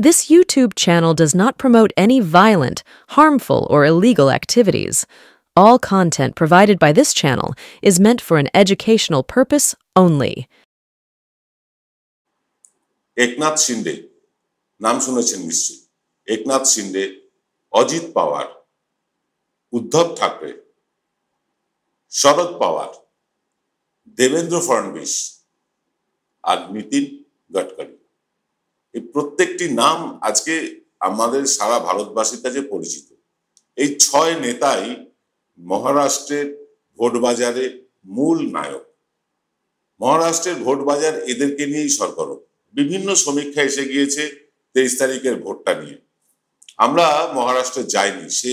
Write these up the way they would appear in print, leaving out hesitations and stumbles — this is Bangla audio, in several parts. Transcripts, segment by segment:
This YouTube channel does not promote any violent, harmful, or illegal activities. All content provided by this channel is meant for an educational purpose only. Eknath Shinde নাম শুনেছেন নিশ্চয়ই। একনাথ শিন্ডে, অজিত পাওয়ার, উদ্ধব ঠাকরে, শরদ পাওয়ার, দেবেন্দ্র ফডনবিস আর নীতিন গডকরি, এই প্রত্যেকটি নাম আজকে আমাদের সারা ভারতবাসীর কাছে পরিচিত। এই 6 নেতাই মহারাষ্ট্রের ভোট বাজারে মূল নায়ক। মহারাষ্ট্রের ভোট বাজার এদেরকে নিয়েই সরগরম। বিভিন্ন সমীক্ষা এসে গিয়েছে 23 তারিখের ভোটটা নিয়ে। আমরা মহারাষ্ট্রে যাইনি, সে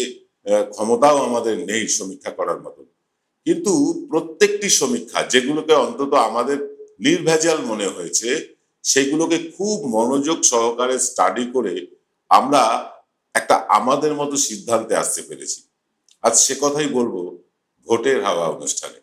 ক্ষমতাও আমাদের নেই সমীক্ষা করার মতো, কিন্তু প্রত্যেকটি সমীক্ষা যেগুলোকে অন্তত আমাদের নির্ভেজাল মনে হয়েছে সেগুলোকে খুব মনোযোগ সহকারে স্টাডি করে আমরা একটা আমাদের মতো সিদ্ধান্তে আসতে পেরেছি। আজ সে কথাই বলবো ভোটের হাওয়া অনুষ্ঠানে।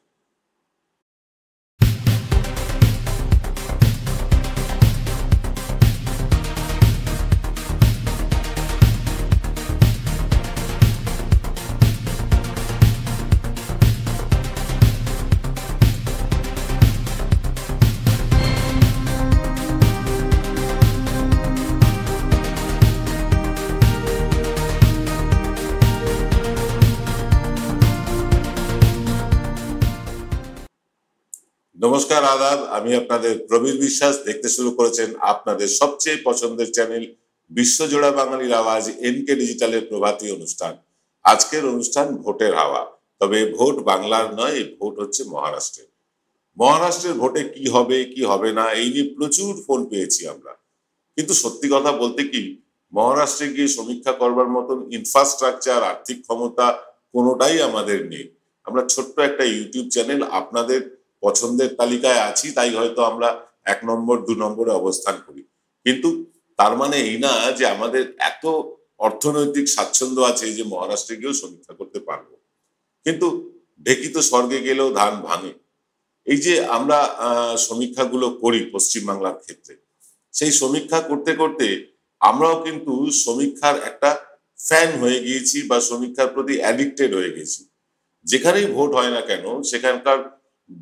নমস্কার, আদাব। আমি আপনাদের প্রবীর বিশ্বাস। দেখতে শুরু করেছেন আপনাদের সবচেয়ে পছন্দের চ্যানেল বিশ্বজোড়া বাঙালির আওয়াজ এনকে ডিজিটালের প্রভাতী অনুষ্ঠান। আজকের অনুষ্ঠান ভোটের হাওয়া। তবে ভোট বাংলার নয়, এই ভোট হচ্ছে মহারাষ্ট্রের। মহারাষ্ট্রের ভোটে কি হবে কি হবে না এই নিয়ে প্রচুর ফোন পেয়েছি আমরা, কিন্তু সত্যি কথা বলতে কি, মহারাষ্ট্রে গিয়ে সমীক্ষা করবার মতন ইনফ্রাস্ট্রাকচার, আর্থিক ক্ষমতা কোনোটাই আমাদের নেই। আমরা ছোট্ট একটা ইউটিউব চ্যানেল, আপনাদের পছন্দের তালিকায় আছি, তাই হয়তো আমরা 1 নম্বর 2 নম্বরে অবস্থান করি, কিন্তু তার মানে এই না যে আমাদের এত অর্থনৈতিক স্বাচ্ছন্দ্য আছে যে মহারাষ্ট্রে গিয়েও সমীক্ষা করতে পারবো। কিন্তু ঢেকি তো স্বর্গে গেলেও ধান ভাঙে। এই যে আমরা সমীক্ষাগুলো করি পশ্চিমবাংলার ক্ষেত্রে, সেই সমীক্ষা করতে করতে আমরাও কিন্তু সমীক্ষার একটা ফ্যান হয়ে গিয়েছি বা সমীক্ষার প্রতি অ্যাডিক্টেড হয়ে গেছি। যেখানেই ভোট হয় না কেন সেখানকার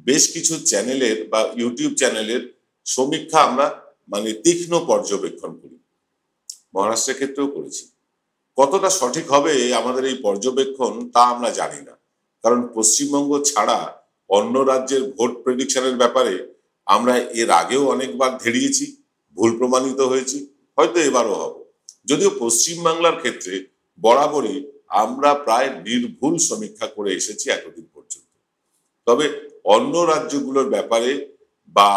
বেশ কিছু চ্যানেলের বা ইউটিউব চ্যানেলের সমীক্ষা আমরা তীক্ষ্ণ পর্যবেক্ষণ করি। মহারাষ্ট্রের ক্ষেত্রেও করেছি। কতটা সঠিক হবে আমাদের এই পর্যবেক্ষণ তা আমরা জানি না, কারণ পশ্চিমবঙ্গ ছাড়া অন্য রাজ্যের ভোট প্রেডিকশনের ব্যাপারে আমরা এর আগেও অনেকবার ধেড়িয়েছি, ভুল প্রমাণিত হয়েছি, হয়তো এবারও হব। যদিও পশ্চিমবাংলার ক্ষেত্রে বরাবরই আমরা প্রায় নির্ভুল সমীক্ষা করে এসেছি এতদিন পর্যন্ত। তবে অন্য রাজ্যগুলোর ব্যাপারে বা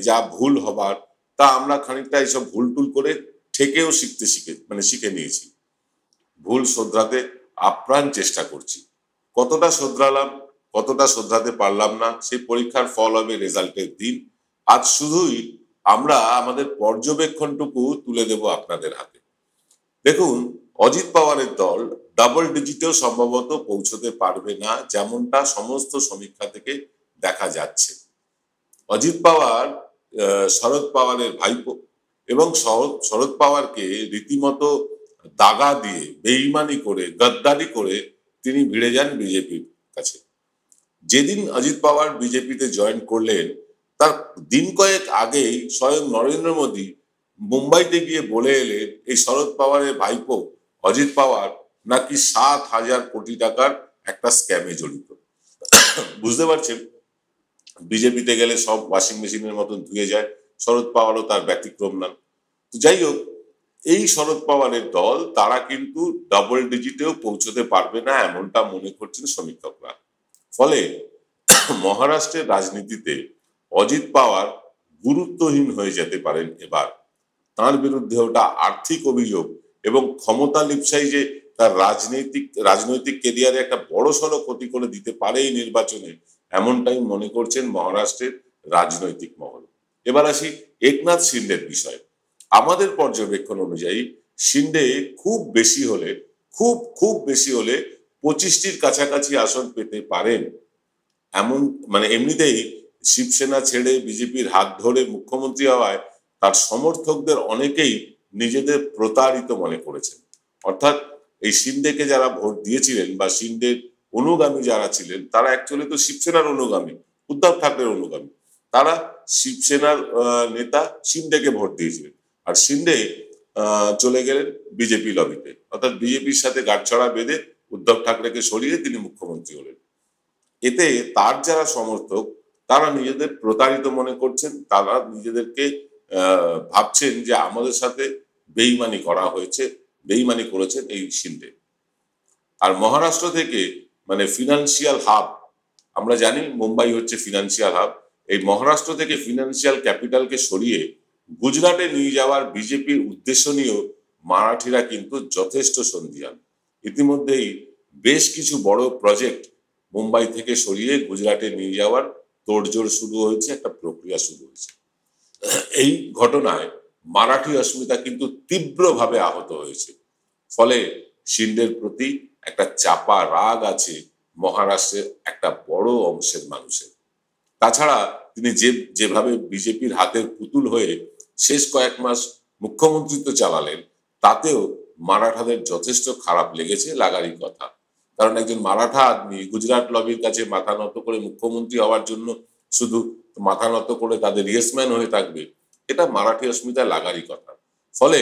যা ভুল হবার তা আমরা খানিকটা এইসব ভুল টুল করে ঠেকেও শিখে নিয়েছি। ভুল শোধরাতে আপ্রাণ চেষ্টা করছি। কতটা শোধরালাম, কতটা শোধরাতে পারলাম না, সেই পরীক্ষার ফল হবে রেজাল্টের দিন। আজ শুধুই আমরা আমাদের পর্যবেক্ষণটুকু তুলে দেব আপনাদের হাতে। দেখুন, অজিত পাওয়ারের দল ডাবল ডিজিটেও সম্ভবত পৌঁছতে পারবে না, যেমনটা সমস্ত সমীক্ষা থেকে দেখা যাচ্ছে। অজিত পাওয়ার শরদ পাওয়ারের ভাইপো, এবং শরদ পাওয়ারকে রীতিমতো দাগা দিয়ে, বেইমানি করে, গদ্দারি করে তিনি ভিড়ে যান বিজেপির কাছে। যেদিন অজিত পাওয়ার বিজেপিতে জয়েন করলেন তার দিন কয়েক আগেই স্বয়ং নরেন্দ্র মোদী মুম্বাইতে গিয়ে বলে এলেন এই শরদ পাওয়ারের ভাইপো অজিত পাওয়ার নাকি 7,000 কোটি টাকার একটা স্ক্যামে জড়িত। বুঝতে পারছেন, বিজেপিতে গেলে সব ওয়াশিং মেশিনের মতন ধুয়ে যায়, শরদ পাওয়ারও তার ব্যতিক্রম না। যাই হোক, এই শরদ পাওয়ারের দল তারা কিন্তু ডাবল ডিজিটেও পৌঁছতে পারবে না, এমনটা মনে করছেন সমীক্ষকরা। ফলে মহারাষ্ট্রের রাজনীতিতে অজিত পাওয়ার গুরুত্বহীন হয়ে যেতে পারেন এবার। তার বিরুদ্ধে ওটা আর্থিক অভিযোগ এবং ক্ষমতা লিপ্সাই যে তার রাজনৈতিক কেরিয়ারে একটা বড়সড় ক্ষতি করে দিতে পারে এই নির্বাচনে, এমনটাই মনে করছেন মহারাষ্ট্রের রাজনৈতিক মহল। এবার আসি একনাথ শিন্ডের বিষয়ে। আমাদের পর্যবেক্ষণ অনুযায়ী শিন্ডে খুব বেশি হলে 25টির কাছাকাছি আসন পেতে পারেন। এমন এমনিতেই শিবসেনা ছেড়ে বিজেপির হাত ধরে মুখ্যমন্ত্রী হওয়ায় তার সমর্থকদের অনেকেই নিজেদের প্রতারিত মনে করেছেন। অর্থাৎ এই শিন্দেকে যারা ভোট দিয়েছিলেন বা শিন্দের অনুগামী যারা ছিলেন, তারা অ্যাকচুয়ালি তো শিবসেনার অনুগামী, উদ্ধব ঠাকরের অনুগামী। তারা শিবসেনার নেতা শিন্দেকে ভোট দিয়েছিলেন, আর শিন্দে চলে গেলেন বিজেপি লবিতে, অর্থাৎ বিজেপির সাথে গাঁটছড়া বেঁধে উদ্ধব ঠাকরেকে সরিয়ে তিনি মুখ্যমন্ত্রী হলেন। এতে তার যারা সমর্থক তারা নিজেদের প্রতারিত মনে করছেন, তারা নিজেদেরকে ভাবছেন যে আমাদের সাথে বেইমানি করা হয়েছে, বেইমানি করেছেন এই শিন্দে। আর মহারাষ্ট্র থেকে মানে ফিনান্সিয়াল হাব, আমরা জানি মুম্বাই হচ্ছে ফিনান্সিয়াল হাব, এই মহারাষ্ট্র থেকে ফিনান্সিয়াল ক্যাপিটালকে সরিয়ে গুজরাটে নিয়ে যাওয়ার বিজেপির উদ্দেশ্য নিয়েও মারাঠিরা কিন্তু যথেষ্ট সন্দিহান। ইতিমধ্যেই বেশ কিছু বড় প্রজেক্ট মুম্বাই থেকে সরিয়ে গুজরাটে নিয়ে যাওয়ার তোড়জোড় শুরু হয়েছে, একটা প্রক্রিয়া শুরু হয়েছে। এই ঘটনায় মারাঠি অস্মিতা কিন্তু তীব্রভাবে আহত হয়েছে। ফলে শিন্দের প্রতি একটা চাপা রাগ আছে মহারাষ্ট্রের একটা বড় অংশের মানুষের। তাছাড়া তিনি যেভাবে বিজেপির হাতের পুতুল হয়ে শেষ কয়েক মাস মুখ্যমন্ত্রিত্ব চালালেন, তাতেও মারাঠাদের যথেষ্ট খারাপ লেগেছে, লাগারই কথা। কারণ একজন মারাঠা আদমি গুজরাট লবির কাছে মাথা নত করে মুখ্যমন্ত্রী হওয়ার জন্য শুধু মাথা নত করে তাদের ইয়েসম্যান হয়ে থাকবে, এটা মারাঠি অস্মিতায় লাগারই কথা। ফলে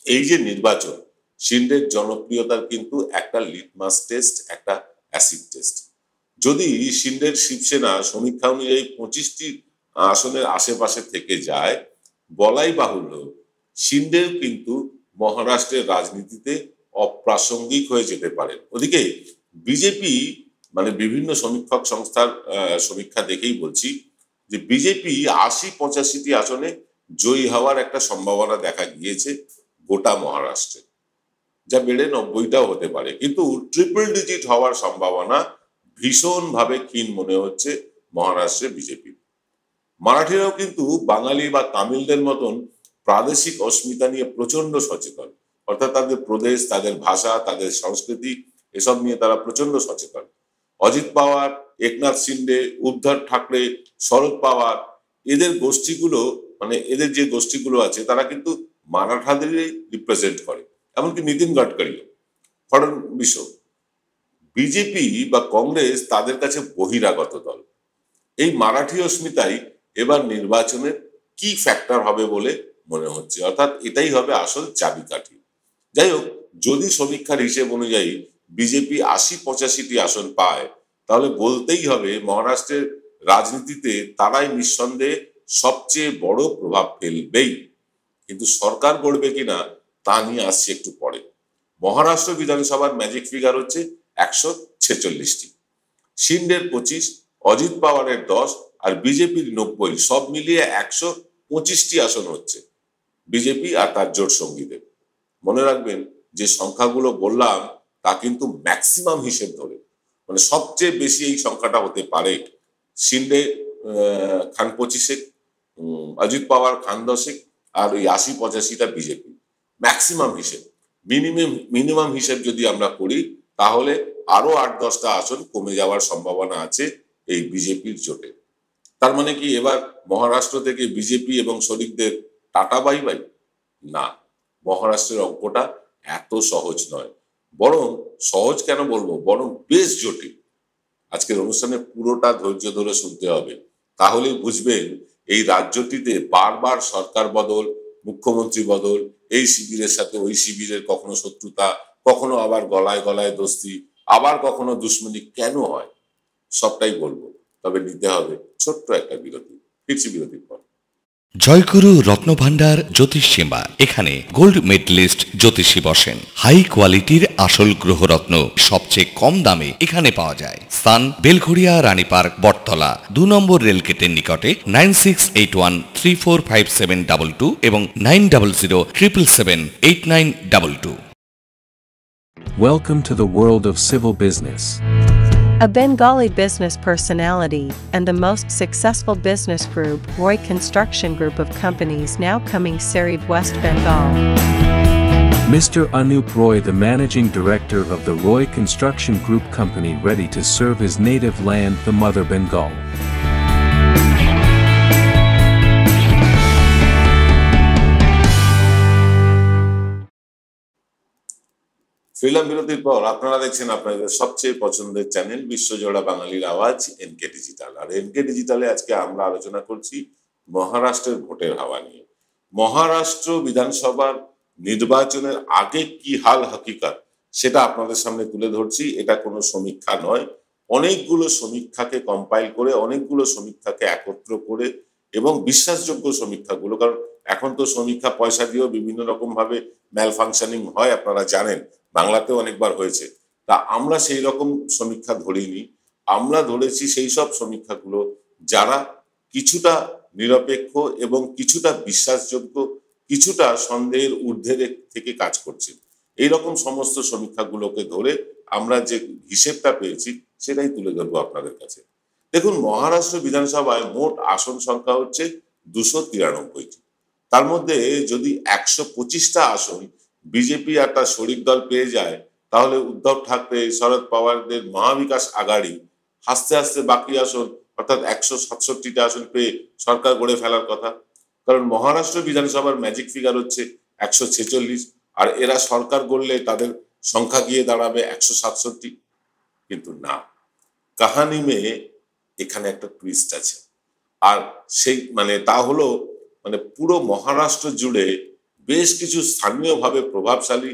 এই যে নির্বাচন, শিন্দের জনপ্রিয়তার কিন্তু একটা লিটমাস টেস্ট, একটা অ্যাসিড টেস্ট। যদি শিন্দের শিবসেনা সমীক্ষা অনুযায়ী 25টি আসনের আশেপাশে থেকে যায়, বলাই বাহুল্য শিন্দেও কিন্তু মহারাষ্ট্রের রাজনীতিতে অপ্রাসঙ্গিক হয়ে যেতে পারেন। ওদিকে বিজেপি মানে বিভিন্ন সমীক্ষক সংস্থার সমীক্ষা দেখেই বলছি যে বিজেপি 80-85টি আসনে জয়ী হওয়ার একটা সম্ভাবনা দেখা গিয়েছে গোটা মহারাষ্ট্রে, যা বেড়ে 90টাও হতে পারে। কিন্তু ট্রিপল ডিজিট হওয়ার সম্ভাবনা ভীষণভাবে ক্ষীণ মনে হচ্ছে মহারাষ্ট্রে বিজেপি। মারাঠিরাও কিন্তু বাঙালি বা তামিলদের মতন প্রাদেশিক অস্মিতা নিয়ে প্রচন্ড সচেতন, অর্থাৎ তাদের প্রদেশ, তাদের ভাষা, তাদের সংস্কৃতি, এসব নিয়ে তারা প্রচন্ড সচেতন। অজিত পাওয়ার, একনাথ শিন্ডে, উদ্ধব ঠাকরে, শরদ পাওয়ার, এদের গোষ্ঠীগুলো মানে এদের যে গোষ্ঠীগুলো আছে তারা কিন্তু মারাঠাদেরই রিপ্রেজেন্ট করে, এমনকি নীতিন গডকরিও, ফডনবিস। বিজেপি বা কংগ্রেস তাদের কাছে বহিরাগত দল। এই মারাঠি অস্মিতাই এবার নির্বাচনের কি ফ্যাক্টর হবে বলে মনে হচ্ছে, অর্থাৎ এটাই হবে আসল চাবিকাঠি। যাই হোক, যদি সমীক্ষার হিসেব অনুযায়ী বিজেপি 80-85টি আসন পায়, তাহলে বলতেই হবে মহারাষ্ট্রের রাজনীতিতে তারাই নিঃসন্দেহে সবচেয়ে বড় প্রভাব ফেলবেই। কিন্তু সরকার গড়বে কিনা তা নিয়ে আসছে একটু পরে। মহারাষ্ট্র বিধানসভার ম্যাজিক ফিগার হচ্ছে 146টি, শিন্ডের 25, অজিত পাওয়ারের 10 আর বিজেপির 90, সব মিলিয়ে 125টি আসন হচ্ছে বিজেপি আর তার জোট সঙ্গীদের। মনে রাখবেন যে সংখ্যাগুলো বললাম তা কিন্তু ম্যাক্সিমাম হিসেব ধরে, মানে সবচেয়ে বেশি এই সংখ্যাটা হতে পারে শিন্ডে খান 25, অজিত পাওয়ার খান 10, আর ওই 80-85টা বিজেপি। ম্যাক্সিমাম হিসেব, মিনিমাম হিসেব যদি আমরা করি তাহলে আরো 8-10টা আসন কমে যাওয়ার সম্ভাবনা আছে এই বিজেপির জোটে। তার মানে কি এবার মহারাষ্ট্র থেকে বিজেপি এবং শরিকদের টাটা বাই বাই? না, মহারাষ্ট্রের অঙ্কটা এত সহজ নয়, বরং সহজ কেন বলবো, বরং বেশ জটিল। আজকের অনুষ্ঠানে পুরোটা ধৈর্য ধরে শুনতে হবে, তাহলে বুঝবেন এই রাজ্যটিতে বারবার সরকার বদল, মুখ্যমন্ত্রী বদল, এই শিবিরের সাথে ওই শিবিরের কখনো শত্রুতা, কখনো আবার গলায় গলায় দোস্তি, আবার কখনো দুশ্মনী কেন হয়, সবটাই বলবো। তবে নিতে হবে ছোট্ট একটা বিরতি। ফিরছি বিরতির পর। জয়গুরু রত্নভান্ডার জ্যোতিষ সীমা, এখানে গোল্ড মেডেলিস্ট জ্যোতিষী বসেন। হাই কোয়ালিটির আসল গ্রহরত্ন সবচেয়ে কম দামে এখানে পাওয়া যায়। স্থান বেলঘড়িয়া রানী পার্ক, বটতলা, 2 নম্বর রেলগেটের নিকটে। 9681345722 এবং 9007778922। Welcome to the world of civil business. A Bengali business personality and the most successful business group, Roy Construction Group of companies, now coming Sarib, West Bengal. Mr. Anup Roy, the managing director of the Roy Construction Group company, ready to serve his native land, the mother Bengal. Film বিরতির পর আপনারা দেখছেন আপনাদের সবচেয়ে পছন্দের চ্যানেল বিশ্বজোড়া বাঙালির আওয়াজ এনকে ডিজিটাল। আর এনকে ডিজিটালে আজকে আমরা আলোচনা করছি মহারাষ্ট্রের ভোটের হাওয়া নিয়ে। মহারাষ্ট্র বিধানসভার নির্বাচনের আগে কি হাল হাকিকত সেটা আপনাদের সামনে তুলে ধরছি। এটা কোনো সমীক্ষা নয়, অনেকগুলো সমীক্ষাকে কম্পাইল করে, অনেকগুলো সমীক্ষাকে একত্র করে এবং বিশ্বাসযোগ্য সমীক্ষাগুলো, কারণ এখন তো সমীক্ষা পয়সা দিয়েও বিভিন্ন রকম ভাবে ম্যাল ফাংশনিং হয়, আপনারা জানেন, বাংলাতেও অনেকবার হয়েছে। তা আমরা সেই রকম সমীক্ষা ধরিনি, আমরা ধরেছি সেই সব সমীক্ষাগুলো যারা কিছুটা নিরপেক্ষ এবং কিছুটা বিশ্বাসযোগ্য, কিছুটা সন্দেহের ঊর্ধ্বে থেকে কাজ করছে। এইরকম সমস্ত সমীক্ষাগুলোকে ধরে আমরা যে হিসেবটা পেয়েছি সেটাই তুলে ধরবো আপনাদের কাছে। দেখুন, মহারাষ্ট্র বিধানসভায় মোট আসন সংখ্যা হচ্ছে 293টি। তার মধ্যে যদি 125টা আসন বিজেপি আর তার শরিক দল পেয়ে যায়, তাহলে উদ্ধব ঠাকরে, শরদ পাওয়ারদের মহাবিকাশ আঘাড়ি হাসতে হাসতে বাকি আসন অর্থাৎ 167টা আসন পেয়ে সরকার গড়ে ফেলার কথা। কারণ মহারাষ্ট্র বিধানসভার ম্যাজিক ফিগার হচ্ছে 146, আর এরা সরকার গড়লে তাদের সংখ্যা গিয়ে দাঁড়াবে 167। কিন্তু না, কাহানি মেয়ে এখানে একটা টুইস্ট আছে। আর সেই তা হলো পুরো মহারাষ্ট্র জুড়ে বেশ কিছু স্থানীয়ভাবে প্রভাবশালী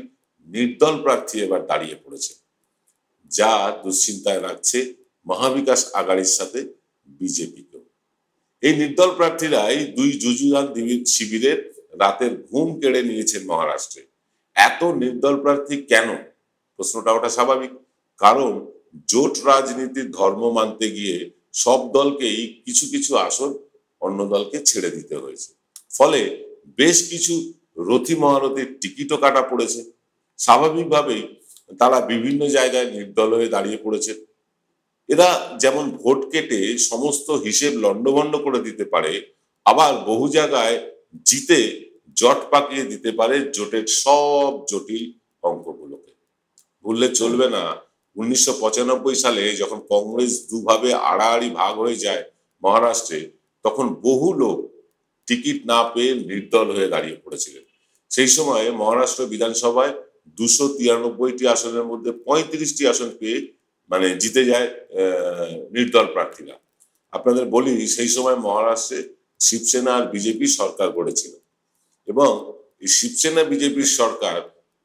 নির্দল প্রার্থী এবার দাঁড়িয়ে পড়েছে, যা দুশ্চিন্তায় রাখছে মহাবিকাশ আঘাড়ির সাথে বিজেপিকেও। এই নির্দল প্রার্থীরাই দুই যুযুধান শিবিরের রাতের ঘুম কেড়ে নিয়েছেন মহারাষ্ট্রে। এত নির্দল প্রার্থী কেন, প্রশ্নটা ওটা স্বাভাবিক। কারণ জোট রাজনীতির ধর্ম মানতে গিয়ে সব দলকেই কিছু কিছু আসন অন্য দলকে ছেড়ে দিতে হয়েছে। ফলে বেশ কিছু রথী মহারথীর টিকিটও কাটা পড়েছে। স্বাভাবিকভাবেই তারা বিভিন্ন জায়গায় নির্দল হয়ে দাঁড়িয়ে পড়েছে। এরা যেমন ভোট কেটে সমস্ত হিসেব লন্ডভন্ড করে দিতে পারে, আবার বহু জায়গায় জিতে জট পাকিয়ে দিতে পারে জোটের সব জটিল অঙ্কগুলোকে। ভুললে চলবে না, 1995 সালে যখন কংগ্রেস দুভাবে আড়াআড়ি ভাগ হয়ে যায় মহারাষ্ট্রে, তখন বহু লোক টিকিট না পেয়ে নির্দল হয়ে দাঁড়িয়ে পড়েছিলেন। সেই সময় মহারাষ্ট্র বিধানসভায় 293টি আসনের মধ্যে 35টি আসন পেয়ে জিতে যায় নির্দল প্রার্থীরা। আপনাদের বলি, সেই সময় মহারাষ্ট্রে শিবসেনা আর বিজেপি সরকার গড়েছিল এবং এই শিবসেনা বিজেপির সরকার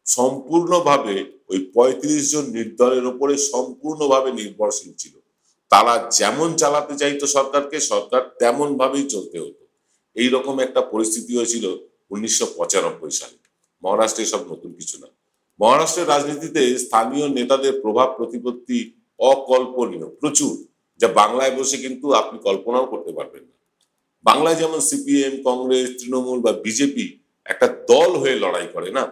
সম্পূর্ণভাবে ওই 35 জন নির্দলের উপরে সম্পূর্ণভাবে নির্ভরশীল ছিল। তারা যেমন চালাতে চাইতো সরকারকে, সরকার তেমন ভাবেই চলতে হতো। এইরকম একটা পরিস্থিতি হয়েছিল 1995 সালে। মহারাষ্ট্রে সব নতুন কিছু না। মহারাষ্ট্রের রাজনীতিতে স্থানীয় নেতাদের প্রভাব প্রতিপত্তি অকল্পনীয়, প্রচুর, যা বাংলায় বসে কিন্তু আপনি কল্পনাও করতে পারবেন না। বাংলায় যেমন সিপিএম, কংগ্রেস, তৃণমূল বা বিজেপি একটা দল হয়ে লড়াই করে না,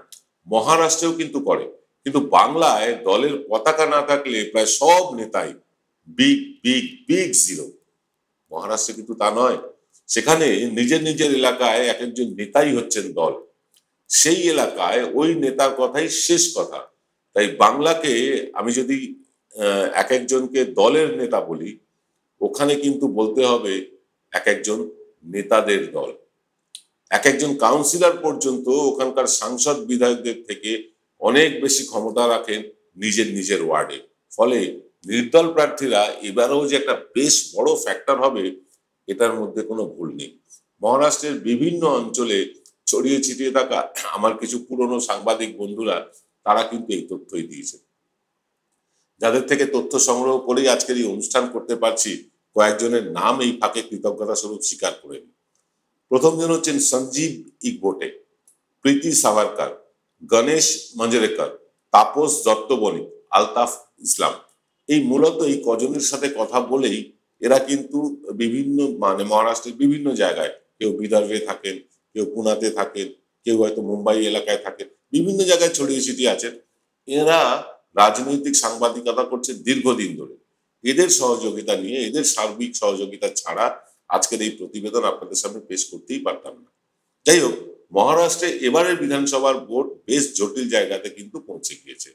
মহারাষ্ট্রেও কিন্তু করে। কিন্তু বাংলায় দলের পতাকা না থাকলে প্রায় সব নেতাই বিগ বিগ বিগ জিরো। মহারাষ্ট্রে কিন্তু তা নয়। সেখানে নিজের নিজের এলাকায় এক একজন নেতাই হচ্ছেন দল, সেই এলাকায় ওই নেতার কথাই শেষ কথা। তাই বাংলাকে আমি যদি এক একজনকে দলের নেতা বলি, ওখানে কিন্তু বলতে হবে এক একজন নেতাদের দল। এক একজন কাউন্সিলর পর্যন্ত ওখানকার সাংসদ বিধায়কদের থেকে অনেক বেশি ক্ষমতা রাখেন নিজের নিজের ওয়ার্ডে। ফলে নির্দল প্রার্থীরা এবারেও যে একটা বেশ বড় ফ্যাক্টর হবে, এটার মধ্যে কোনো ভুল নেই। মহারাষ্ট্রের বিভিন্ন অঞ্চলে ছড়িয়ে ছিটিয়ে থাকা আমার কিছু পুরনো সাংবাদিক বন্ধুরা, তারা কিন্তু এই তথ্যই দিয়েছে। যাদের থেকে তথ্য সংগ্রহ করেই আজকের এই অনুষ্ঠান করতে পারছি, কয়েকজনের নাম এই ফাঁকে কৃতজ্ঞতা স্বরূপ স্বীকার করে নিই। প্রথম জন হচ্ছেন সঞ্জীব ইকবোটে, প্রীতি সাভারকার, গণেশ মঞ্জরেকর, তাপস দত্ত বণিক, আলতাফ ইসলাম। এই মূলত এই কজনের সাথে কথা বলেই এরা কিন্তু বিভিন্ন মহারাষ্ট্রের বিভিন্ন জায়গায়, কেউ বিদর্ভে থাকেন, কেউ পুনাতে থাকেন, কেউ হয়তো মুম্বাই এলাকায় থাকেন, বিভিন্ন জায়গায় ছড়িয়ে ছিটিয়ে আছেন। এরা রাজনৈতিক সাংবাদিকতা করছে দীর্ঘদিন ধরে। এদের সহযোগিতা নিয়ে, এদের সার্বিক সহযোগিতা ছাড়া আজকের এই প্রতিবেদন আপনাদের সামনে পেশ করতেই পারতাম না। যাই হোক, মহারাষ্ট্রে এবারের বিধানসভার ভোট বেশ জটিল জায়গাতে কিন্তু পৌঁছে গিয়েছে।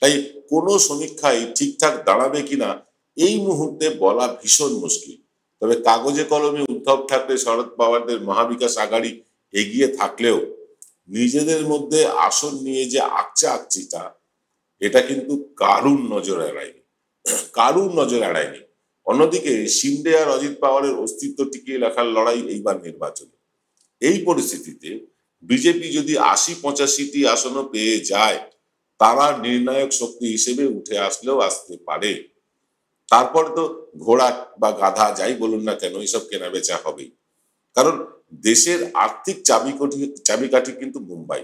তাই কোনো সমীক্ষায় ঠিকঠাক দাঁড়াবে কিনা এই মুহূর্তে বলা ভীষণ মুশকিল। তবে কাগজে কলমে উদ্ধব ঠাকরে, শরদ পাওয়ারদের মহাবিকাশ আঘাড়ি এগিয়ে থাকলেও নিজেদের মধ্যে আসন নিয়ে যে আকচা আকচিটা, এটা কিন্তু কারুর নজর এড়ায়নি, কারুর নজর এড়ায়নি। অন্যদিকে শিন্ডে আর অজিত পাওয়ারের অস্তিত্ব টিকিয়ে রাখার লড়াই এইবার নির্বাচনে। এই পরিস্থিতিতে বিজেপি যদি ৮০-৮৫টি আসনও পেয়ে যায়, তারা নির্ণায়ক শক্তি হিসেবে উঠে আসলেও আসতে পারে। তারপরে তো ঘোড়া বা গাধা যাই বলুন না কেন, এইসব কেনা বেচা হবেই। কারণ দেশের আর্থিক চাবিকাঠি কিন্তু মুম্বাই,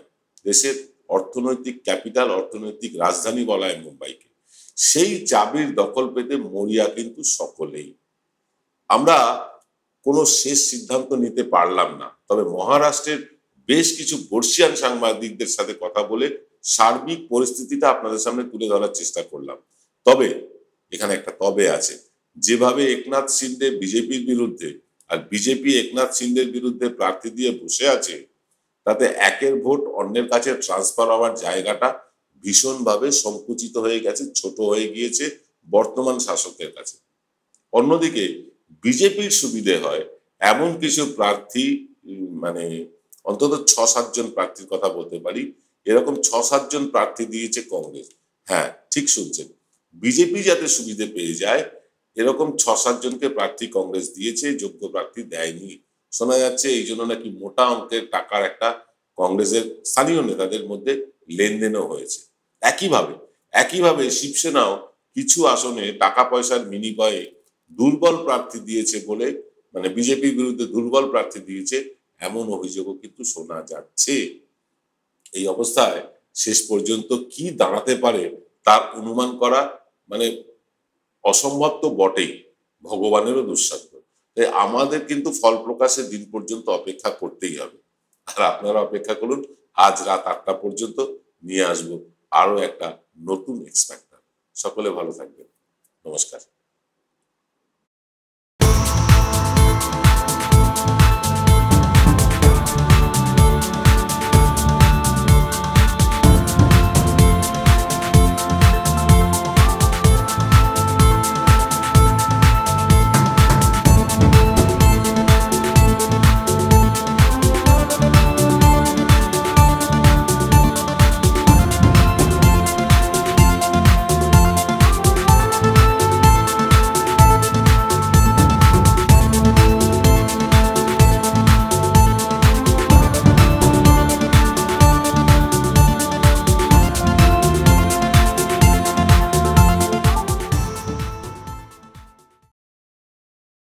দেশের অর্থনৈতিক ক্যাপিটাল, অর্থনৈতিক রাজধানী বলা হয় মুম্বাইকে। সেই চাবির দখল পেতে মরিয়া কিন্তু সকলেই। আমরা কোনো শেষ সিদ্ধান্ত নিতে পারলাম না, তবে মহারাষ্ট্রের বেশ কিছু বর্ষিয়ান সাংবাদিকদের সাথে কথা বলে সার্বিক পরিস্থিতিটা আপনাদের সামনে তুলে ধরার চেষ্টা করলাম। তবে এখানে একটা তবে আছে, যেভাবে একনাথ শিন্ডে বিজেপির বিরুদ্ধে আর বিজেপি একনাথ শিন্ডের বিরুদ্ধে প্রার্থী দিয়ে বসে আছে, তাতে একের ভোট অন্যের কাছে ট্রান্সফার হওয়ার জায়গাটা ভীষণভাবে সংকুচিত হয়ে গেছে, ছোট হয়ে গিয়েছে বর্তমান শাসকের কাছে। অন্যদিকে বিজেপির সুবিধে হয় এমন কিছু প্রার্থী, মানে অন্তত ৬-৭ জন প্রার্থীর কথা বলতে পারি, এরকম ৬-৭ জন প্রার্থী দিয়েছে কংগ্রেস। হ্যাঁ, ঠিক শুনছেন, বিজেপি যাতে সুবিধে পেয়ে যায় এরকম ৬-৭ জনকে প্রার্থী কংগ্রেস দিয়েছে, যোগ্য প্রার্থী দেয়নি। শোনা যাচ্ছে এই জন্য নাকি মোটা অঙ্কের টাকার একটা কংগ্রেসের স্থানীয় নেতাদের মধ্যে লেনদেনও হয়েছে। একইভাবে শিবসেনাও কিছু আসনে টাকা পয়সার বিনিময়ে দুর্বল প্রার্থী দিয়েছে বলে, মানে বিজেপির বিরুদ্ধে দুর্বল প্রার্থী দিয়েছে এমন অভিযোগও কিন্তু শোনা যাচ্ছে। এই অবস্থায় শেষ পর্যন্ত কি দাঁড়াতে পারে তার অনুমান করা মানে অসম্ভব তো বটেই, ভগবানেরও দুঃসাধ্য। তাই আমাদের কিন্তু ফল প্রকাশের দিন পর্যন্ত অপেক্ষা করতেই হবে। আর আপনারা অপেক্ষা করুন, আজ রাত ৮টা পর্যন্ত নিয়ে আসবো আরো একটা নতুন এক্স ফ্যাক্টর। সকলে ভালো থাকবেন, নমস্কার।